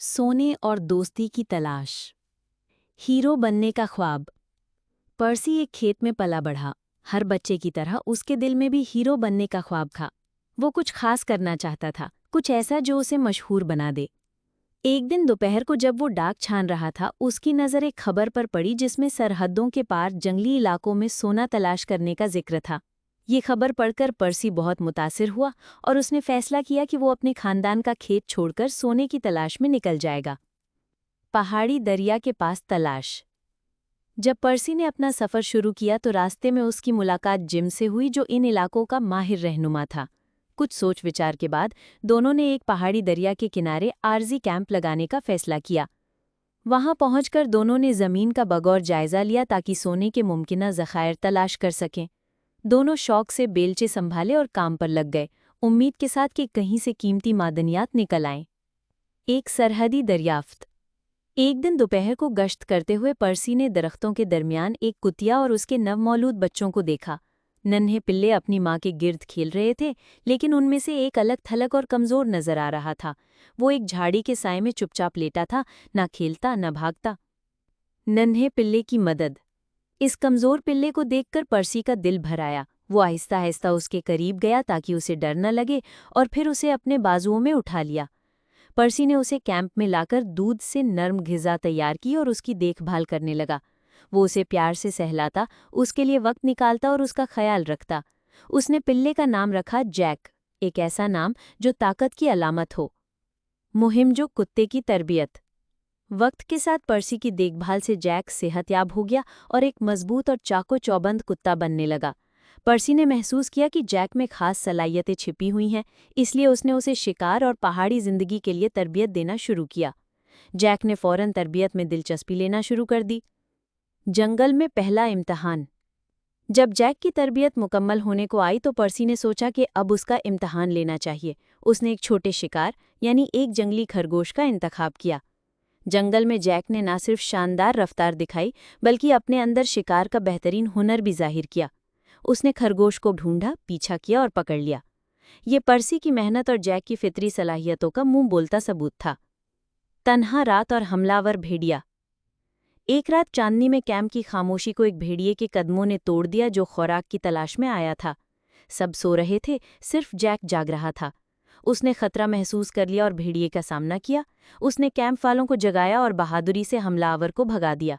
सोने और दोस्ती की तलाश। हीरो बनने का ख्वाब। पर्सी एक खेत में पला बढ़ा। हर बच्चे की तरह उसके दिल में भी हीरो बनने का ख्वाब था। वो कुछ खास करना चाहता था, कुछ ऐसा जो उसे मशहूर बना दे। एक दिन दोपहर को जब वो डाक छान रहा था, उसकी नज़र एक खबर पर पड़ी जिसमें सरहदों के पार जंगली इलाकों में सोना तलाश करने का जिक्र था। ये खबर पढ़कर पर्सी बहुत मुतासिर हुआ और उसने फैसला किया कि वो अपने खानदान का खेत छोड़कर सोने की तलाश में निकल जाएगा। पहाड़ी दरिया के पास तलाश। जब पर्सी ने अपना सफ़र शुरू किया तो रास्ते में उसकी मुलाकात जिम से हुई, जो इन इलाकों का माहिर रहनुमा था। कुछ सोच विचार के बाद दोनों ने एक पहाड़ी दरिया के किनारे आर्जी कैंप लगाने का फैसला किया। वहां पहुंचकर दोनों ने ज़मीन का बगौर जायजा लिया ताकि सोने के मुमकिना ज़खायर तलाश कर सकें। दोनों शौक से बेलचे संभाले और काम पर लग गए, उम्मीद के साथ कि कहीं से कीमती मादनियात निकल आएं। एक सरहदी दरियाफ्त। एक दिन दोपहर को गश्त करते हुए पर्सी ने दरख्तों के दरमियान एक कुतिया और उसके नवमौलूद बच्चों को देखा। नन्हे पिल्ले अपनी माँ के गिर्द खेल रहे थे, लेकिन उनमें से एक अलग थलग और कमज़ोर नजर आ रहा था। वो एक झाड़ी के साए में चुपचाप लेटा था, ना खेलता न भागता। नन्हे पिल्ले की मदद। इस कमज़ोर पिल्ले को देखकर पर्सी का दिल भर आया। वो आहिस्ता आहिस्ता उसके करीब गया ताकि उसे डर न लगे, और फिर उसे अपने बाजुओं में उठा लिया। पर्सी ने उसे कैंप में लाकर दूध से नर्म ग़िज़ा तैयार की और उसकी देखभाल करने लगा। वो उसे प्यार से सहलाता, उसके लिए वक्त निकालता और उसका ख्याल रखता। उसने पिल्ले का नाम रखा जैक, एक ऐसा नाम जो ताकत की अलामत हो। मुहिम जो कुत्ते की तरबियत। वक्त के साथ पर्सी की देखभाल से जैक सेहतयाब हो गया और एक मजबूत और चाको चौबंद कुत्ता बनने लगा। पर्सी ने महसूस किया कि जैक में खास सलाहियतें छिपी हुई हैं, इसलिए उसने उसे शिकार और पहाड़ी जिंदगी के लिए तरबियत देना शुरू किया। जैक ने फौरन तरबियत में दिलचस्पी लेना शुरू कर दी। जंगल में पहला इम्तहान। जब जैक की तरबियत मुकम्मल होने को आई तो पर्सी ने सोचा कि अब उसका इम्तहान लेना चाहिए। उसने एक छोटे शिकार यानी एक जंगली खरगोश का इंतखाब किया। जंगल में जैक ने न सिर्फ शानदार रफ्तार दिखाई, बल्कि अपने अंदर शिकार का बेहतरीन हुनर भी जाहिर किया। उसने खरगोश को ढूंढा, पीछा किया और पकड़ लिया। ये पर्सी की मेहनत और जैक की फितरी सलाहियतों का मुंह बोलता सबूत था। तन्हा रात और हमलावर भेड़िया। एक रात चांदनी में कैंप की खामोशी को एक भेड़िए के कदमों ने तोड़ दिया, जो खुराक की तलाश में आया था। सब सो रहे थे, सिर्फ जैक जाग रहा था। उसने खतरा महसूस कर लिया और भेड़िए का सामना किया। उसने कैंप वालों को जगाया और बहादुरी से हमलावर को भगा दिया।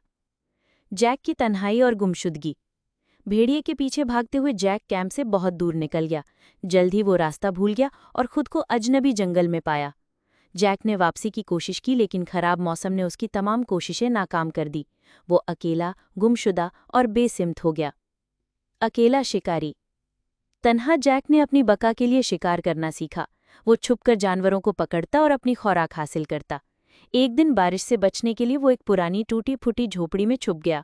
जैक की तन्हाई और गुमशुदगी। भेड़िए के पीछे भागते हुए जैक कैंप से बहुत दूर निकल गया। जल्द ही वो रास्ता भूल गया और खुद को अजनबी जंगल में पाया। जैक ने वापसी की कोशिश की, लेकिन खराब मौसम ने उसकी तमाम कोशिशें नाकाम कर दी। वो अकेला, गुमशुदा और बेसिमत हो गया। अकेला शिकारी। तन्हा जैक ने अपनी बका के लिए शिकार करना सीखा। वो छुपकर जानवरों को पकड़ता और अपनी खुराक हासिल करता। एक दिन बारिश से बचने के लिए वो एक पुरानी टूटी फूटी झोपड़ी में छुप गया।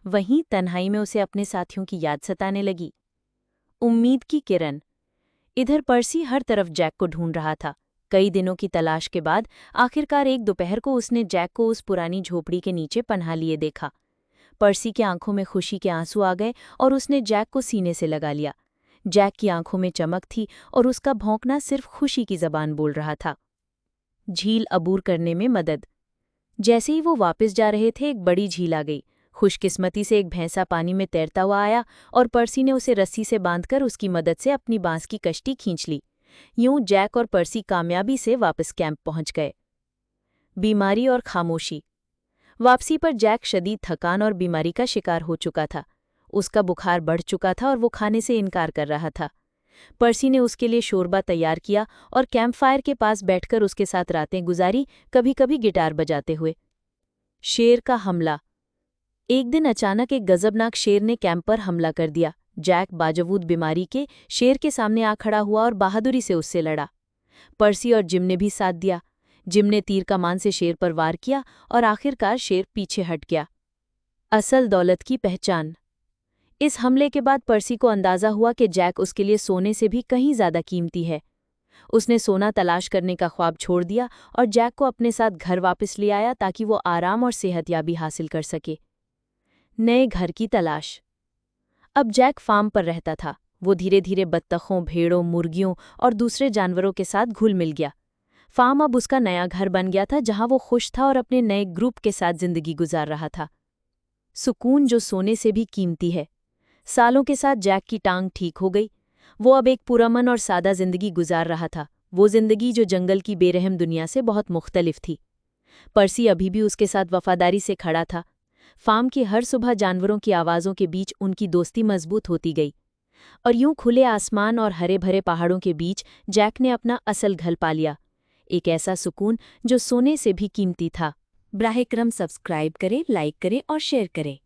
वहीं तन्हाई में उसे अपने साथियों की याद सताने लगी। उम्मीद की किरण। इधर पर्सी हर तरफ जैक को ढूंढ रहा था। कई दिनों की तलाश के बाद आखिरकार एक दोपहर को उसने जैक को उस पुरानी झोपड़ी के नीचे पनाह लिए देखा। पर्सी की आंखों में खुशी के आंसू आ गए और उसने जैक को सीने से लगा लिया। जैक की आंखों में चमक थी और उसका भौंकना सिर्फ खुशी की जबान बोल रहा था। झील अबूर करने में मदद। जैसे ही वो वापस जा रहे थे, एक बड़ी झील आ गई। खुशकिस्मती से एक भैंसा पानी में तैरता हुआ आया और पर्सी ने उसे रस्सी से बांधकर उसकी मदद से अपनी बांस की कश्ती खींच ली। यूं जैक और पर्सी कामयाबी से वापस कैंप पहुंच गए। बीमारी और खामोशी। वापसी पर जैक शदीद थकान और बीमारी का शिकार हो चुका था। उसका बुखार बढ़ चुका था और वो खाने से इनकार कर रहा था। पर्सी ने उसके लिए शोरबा तैयार किया और कैंप फायर के पास बैठकर उसके साथ रातें गुजारी, कभी कभी गिटार बजाते हुए। शेर का हमला। एक दिन अचानक एक गजबनाक शेर ने कैंप पर हमला कर दिया। जैक बावजूद बीमारी के शेर के सामने आ खड़ा हुआ और बहादुरी से उससे लड़ा। पर्सी और जिम ने भी साथ दिया। जिम ने तीर कमान से शेर पर वार किया और आखिरकार शेर पीछे हट गया। असल दौलत की पहचान। इस हमले के बाद पर्सी को अंदाजा हुआ कि जैक उसके लिए सोने से भी कहीं ज्यादा कीमती है। उसने सोना तलाश करने का ख्वाब छोड़ दिया और जैक को अपने साथ घर वापस ले आया ताकि वो आराम और सेहतयाबी हासिल कर सके। नए घर की तलाश। अब जैक फार्म पर रहता था। वो धीरे धीरे बत्तखों, भेड़ों, मुर्गियों और दूसरे जानवरों के साथ घुल मिल गया। फार्म अब उसका नया घर बन गया था, जहां वो खुश था और अपने नए ग्रुप के साथ जिंदगी गुजार रहा था। सुकून जो सोने से भी कीमती है। सालों के साथ जैक की टांग ठीक हो गई। वो अब एक पुरअमन और सादा जिंदगी गुजार रहा था, वो जिंदगी जो जंगल की बेरहम दुनिया से बहुत मुख्तलिफ थी। पर्सी अभी भी उसके साथ वफादारी से खड़ा था। फार्म की हर सुबह जानवरों की आवाज़ों के बीच उनकी दोस्ती मजबूत होती गई। और यूं खुले आसमान और हरे भरे पहाड़ों के बीच जैक ने अपना असल घर पा लिया, एक ऐसा सुकून जो सोने से भी कीमती था। ब्राह करम सब्सक्राइब करें, लाइक करें और शेयर करें।